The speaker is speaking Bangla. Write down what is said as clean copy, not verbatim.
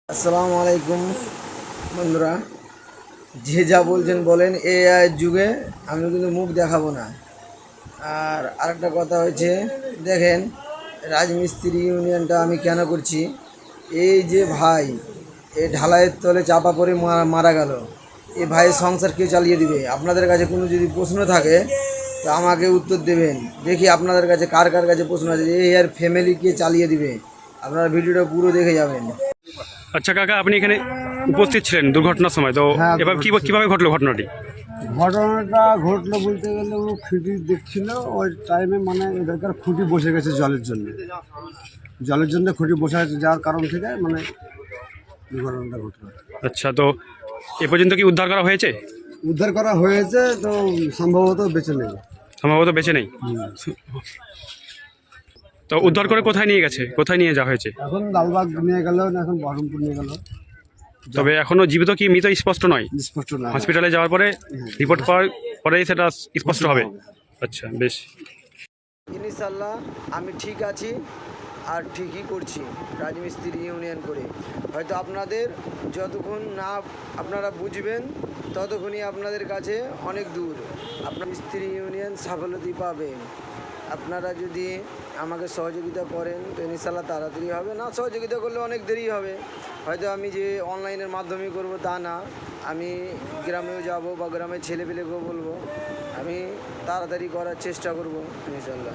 আসসালামু আলাইকুম বন্ধুরা, যে যা বলছেন বলেন। এআই যুগে আমি কিন্তু মুখ দেখাবো না। আর আরেকটা কথা হচ্ছে, দেখেন, রাজমিস্ত্রি ইউনিয়নটা আমি কেন করছি। এই যে ভাই, এই ঢালাইয়ের তলে চাপা পড়ে মারা গেল, এই ভাইয়ের সংসার কে চালিয়ে দিবে? আপনাদের কাছে কোনো যদি প্রশ্ন থাকে তো আমাকে উত্তর দেবেন। দেখি আপনাদের কাছে কার কার কাছে প্রশ্ন আছে যে এই আর ফ্যামিলি কে চালিয়ে দিবে। আপনারা ভিডিওটা পুরো দেখে যাবেন। আচ্ছা কাকা, আপনি এখানে উপস্থিত ছিলেন দুর্ঘটনার সময়, তো হ্যাঁ, এবার কিভাবে ঘটলো ঘটনাটি? ঘটনাটা ঘটলো বলতে গেলে ও খুঁটি দেখছিল ওই টাইমে, মানে এদেরকার খুঁটি বসে গেছে জলের জন্য খুঁটি বসে আছে, যার কারণ থেকে মানে দুর্ঘটনাটা ঘটলো। আচ্ছা, তো এ পর্যন্ত কি উদ্ধার করা হয়েছে? উদ্ধার করা হয়েছে, তো সম্ভবত বেঁচে নেই। সম্ভবত বেঁচে নেই। তো উদ্ধার করে কোথায় নিয়ে যাওয়া হয়েছে? এখন লালবাগ নিয়ে গেল না, এখন বহরমপুর নিয়ে গেল। তবে এখনো জীবিত কি মৃত স্পষ্ট নয়। স্পষ্ট না, হসপিটালে যাওয়ার পরে রিপোর্ট পাওয়ার পরেই সেটা স্পষ্ট হবে। আচ্ছা, বেশ। ইনশাল্লাহ আমি ঠিক আছি, আর ঠিকই করছি রাজমিস্ত্রি ইউনিয়ন করে। হয়তো আপনাদের যতক্ষণ না আপনারা বুঝবেন ততক্ষণই আপনাদের কাছে অনেক দূর। আপনার মিস্ত্রি ইউনিয়ন সাফল্যতি পাবেন। আপনারা যদি আমাকে সহযোগিতা করেন তো ইনশাল্লাহ তাড়াতাড়ি হবে, না সহযোগিতা করলে অনেক দেরি হবে। হয়তো আমি যে অনলাইনের মাধ্যমে করব তা না, আমি গ্রামেও যাব বা গ্রামের ছেলেপেলেকেও বলবো, আমি তাড়াতাড়ি করার চেষ্টা করব ইনশাল্লাহ।